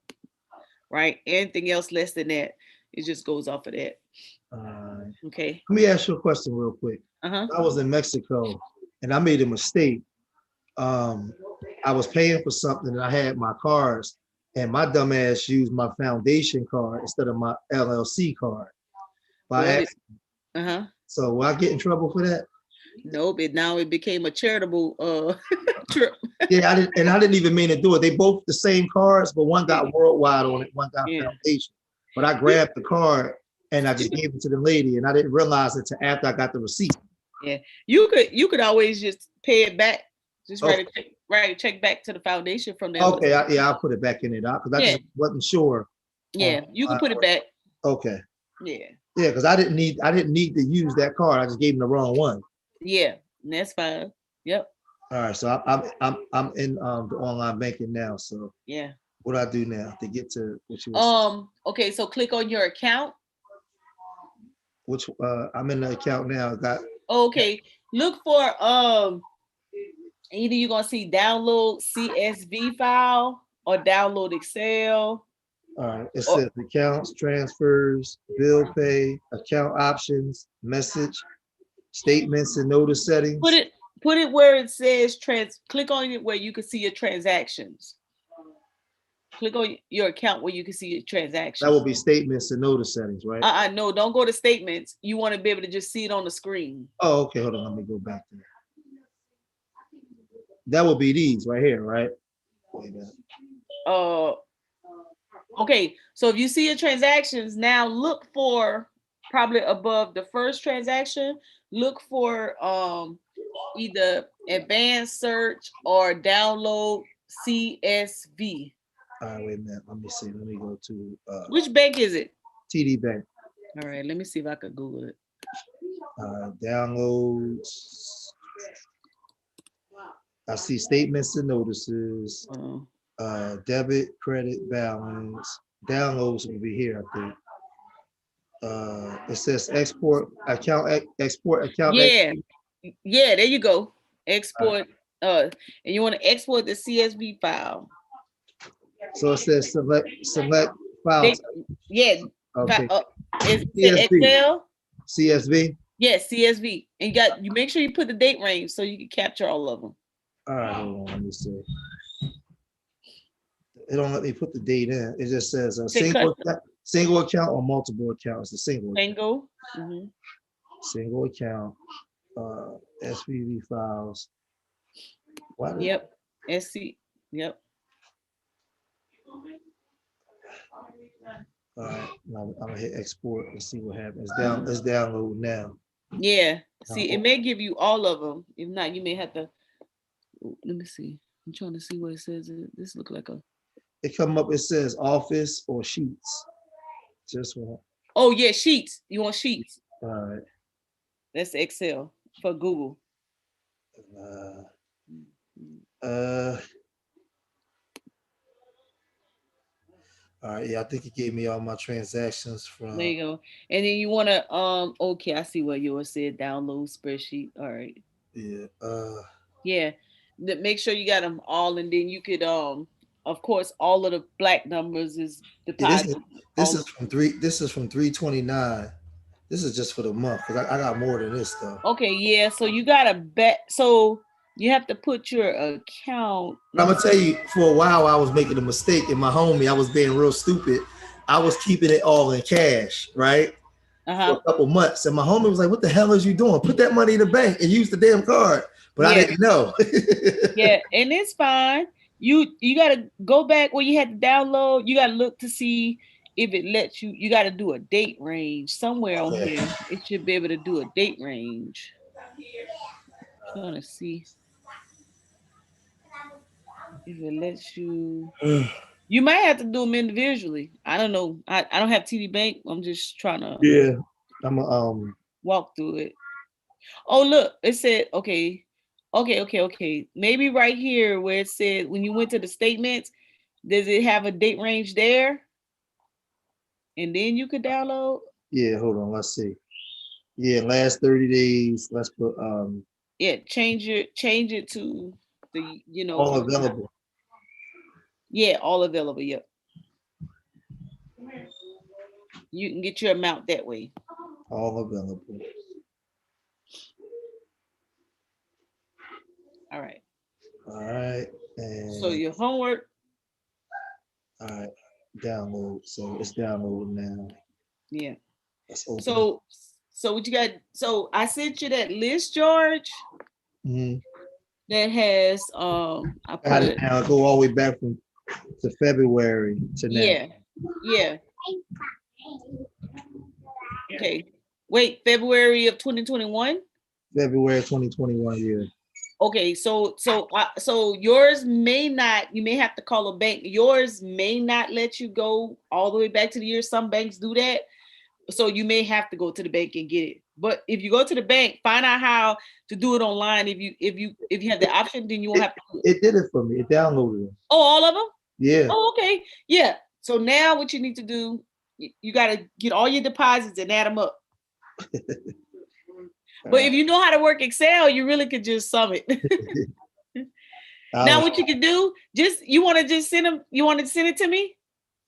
Right? Anything else less than that, it just goes off of that. Okay. Let me ask you a question real quick. I was in Mexico and I made a mistake. I was paying for something and I had my cards, and my dumb ass used my foundation card instead of my LLC card. So will I get in trouble for that? Nope. Now it became a charitable trip. Yeah, I didn't even mean to do it. They both the same cards, but one got worldwide on it, one got foundation. But I grabbed the card and I just gave it to the lady, and I didn't realize it till after I got the receipt. Yeah, you could always just pay it back. Just write a check. Right, check back to the foundation from there. Okay, yeah, I'll put it back in it because I just wasn't sure. Yeah, you can put it back. Okay. Yeah. Yeah, because I didn't need to use that card. I just gave him the wrong one. Yeah, that's fine. Yep. All right, so I'm in the online banking now. So yeah. What do I do now to get to what you okay, so click on your account. Which I'm in the account now. Okay, look for either you're gonna see download CSV file or download Excel. All right, it says accounts, transfers, bill pay, account options, message, statements and notice settings. Put it where it says click on it where you can see your transactions. Click on your account where you can see your transactions. That will be statements and notice settings, right? No, don't go to statements. You want to be able to just see it on the screen. Oh, okay. Hold on. Let me go back to that. That will be these right here, right? Okay. So if you see your transactions, now look for probably above the first transaction, look for either advanced search or download CSV. All right, wait a minute. Let me see. Let me go to which bank is it? TD Bank. All right, let me see if I could Google it. Downloads. I see statements and notices. Debit, credit, balance. Downloads will be here, I think. It says export account. Yeah, yeah. There you go. Export. And you want to export the CSV file. So it says select file. Yeah. Okay. Is it Excel? CSV. Yes, CSV. And you make sure you put the date range so you can capture all of them. All right, hold on. Let me see. It don't let me put the date in. It just says a single account or multiple accounts. The single. Single. Single account. SVV files. Yep. SC. Yep. All right, now I'm gonna hit export and see what happens. It's download now. Yeah. See, it may give you all of them. If not, you may have to. Let me see. I'm trying to see what it says. This look like a. It come up. It says Office or Sheets. Just one. Oh yeah, Sheets. You want Sheets? All right. That's Excel for Google. All right, yeah, I think it gave me all my transactions from. There you go. And then you want to okay, I see what yours said. Download spreadsheet. All right. Yeah. Yeah. Make sure you got them all, and then you could of course, all of the black numbers is deposited. This is from 329. This is just for the month because I got more than this though. Okay, yeah. So you gotta bet. So you have to put your account. I'm gonna tell you, for a while I was making a mistake, and my homie, I was being real stupid. I was keeping it all in cash, right? For a couple months, and my homie was like, "What the hell is you doing? Put that money in the bank and use the damn card." But I didn't know. Yeah, and it's fine. You gotta go back where you had to download. You gotta look to see if it lets you. You gotta do a date range somewhere on here. It should be able to do a date range. I'm trying to see if it lets you. You might have to do them individually. I don't know. I don't have TD Bank. I'm just trying to. Yeah, I'm a walk through it. Oh look, it said okay. Maybe right here where it said when you went to the statements, does it have a date range there? And then you could download. Yeah, hold on. Let's see. Yeah, last 30 days. Let's put yeah, change it to the all available. Yeah, all available. Yep. You can get your amount that way. All available. All right. All right. And so your homework. All right. Download. So it's downloading now. Yeah. Let's open so what you got? So I sent you that list, George. That has I put it now. Go all the way back to February to now. Yeah. Okay. Wait, February of 2021? February 2021, yeah. Okay, so yours may not. You may have to call a bank. Yours may not let you go all the way back to the year. Some banks do that, so you may have to go to the bank and get it. But if you go to the bank, find out how to do it online. If you have the option, then you won't have to do it. It did it for me. It downloaded it. Oh, all of them? Yeah. Oh, okay. Yeah. So now what you need to do, you got to get all your deposits and add them up. But if you know how to work Excel, you really could just sum it. Now, what you can do, you want to send it to me?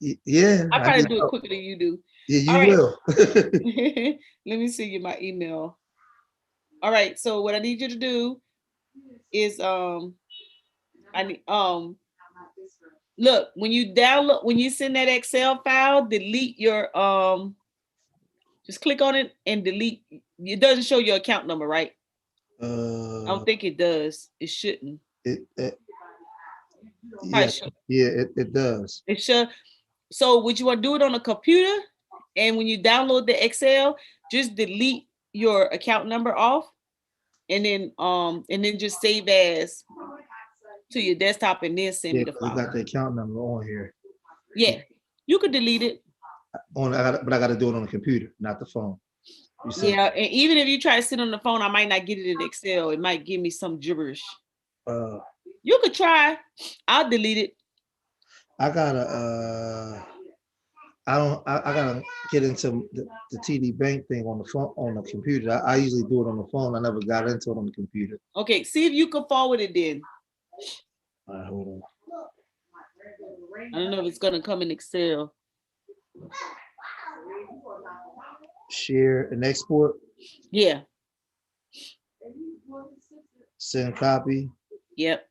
Yeah. I probably do it quicker than you do. Yeah, you will. Let me see you my email. All right. So what I need you to do is look, when you send that Excel file, delete your just click on it and delete. It doesn't show your account number, right? I don't think it does. It shouldn't. Yeah, it does. It should. So would you want to do it on a computer? And when you download the Excel, just delete your account number off, and then just save as to your desktop and then send me the file. I got the account number on here. Yeah, you could delete it. But I got to do it on the computer, not the phone. Yeah, and even if you try to sit on the phone, I might not get it in Excel. It might give me some gibberish. You could try. I'll delete it. I gotta get into the TD Bank thing on the phone, on the computer. I usually do it on the phone. I never got into it on the computer. Okay, see if you can forward it then. All right, hold on. I don't know if it's gonna come in Excel. Share and export. Yeah. Send copy. Yep.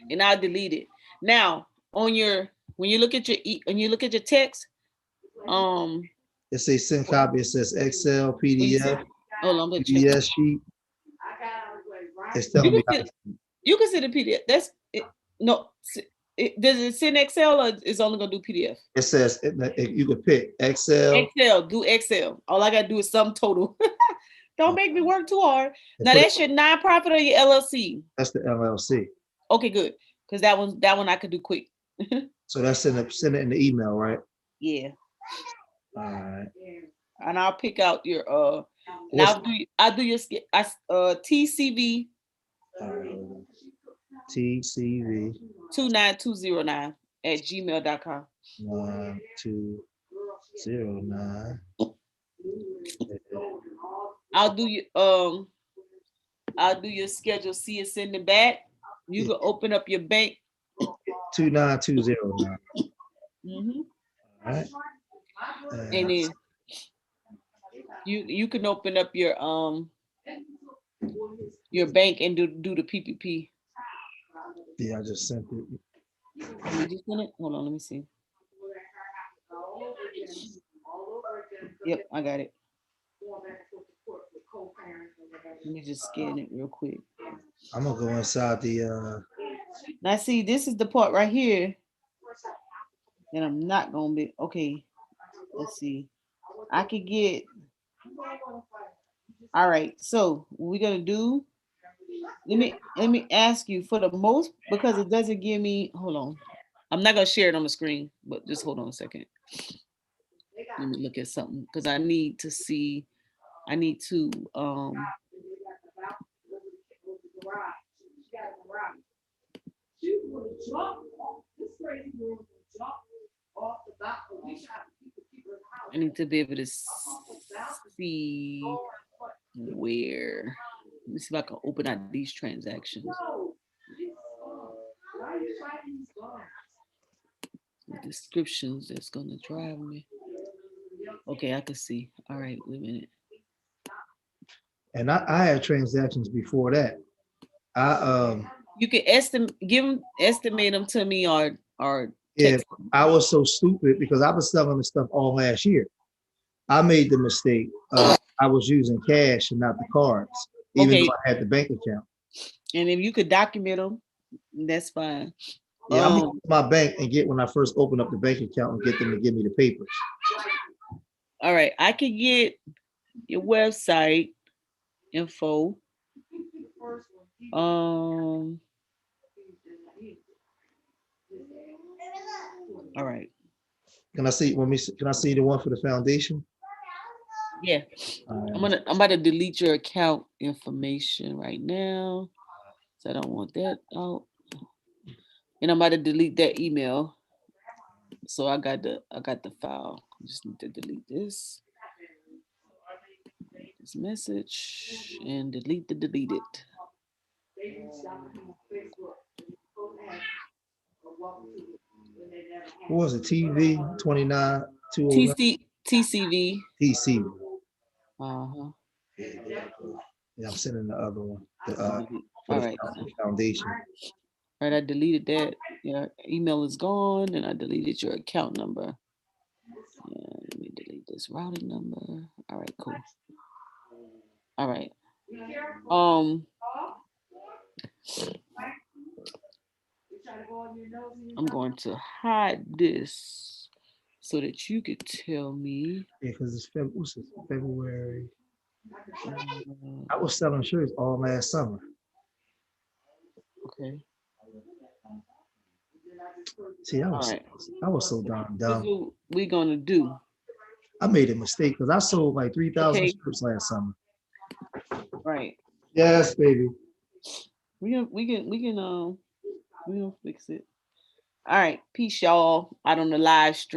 And I'll delete it. Now, when you look at your text, it says send copy. It says Excel, PDF, PDF sheet. It's telling me you can send a PDF. That's it. No, does it send Excel or is only gonna do PDF? It says you could pick Excel. Do Excel. All I gotta do is sum total. Don't make me work too hard. Now that's your nonprofit or your LLC? That's the LLC. Okay, good. Because that one I could do quick. So that's send it in the email, right? Yeah. All right. And I'll pick out your I'll do your TCV. TCV 29209 at gmail.com. 9209. I'll do your schedule C and send it back. You can open up your bank. 29209. All right. And then you can open up your bank and do the PPP. Yeah, I just sent it. You just sent it? Hold on, let me see. Yep, I got it. Let me just scan it real quick. I'm gonna go inside the now see, this is the part right here that I'm not gonna be okay. Let's see. I could get all right. So what we're gonna do, let me ask you for the most, because it doesn't give me, hold on. I'm not gonna share it on the screen, but just hold on a second. Let me look at something because I need to see. I need to I need to be able to see where. Let me see if I can open out these transactions. The descriptions that's gonna drive me. Okay, I can see. All right, wait a minute. And I had transactions before that. You can estimate them to me or yeah, I was so stupid because I was selling the stuff all last year. I made the mistake. I was using cash and not the cards, even though I had the bank account. And if you could document them, that's fine. Yeah, I'm gonna go to my bank and get when I first open up the bank account and get them to give me the papers. All right, I could get your website info. All right. Can I see? Can I see the one for the foundation? Yeah. I'm about to delete your account information right now. So I don't want that out. And I'm about to delete that email. So I got the file. I just need to delete this message and delete the deleted. What was it? TV 29209. TCV. TC. Uh-huh. Yeah, I'm sending the other one. All right. The foundation. All right, I deleted that. Your email is gone, and I deleted your account number. Let me delete this routing number. All right, cool. All right. I'm going to hide this so that you could tell me. Yeah, because it's February. I was selling shirts all last summer. Okay. See, I was so darn dumb. What we gonna do? I made a mistake because I sold like 3,000 shirts last summer. Right. Yes, baby. We can fix it. All right. Peace, y'all. Out on the live stream.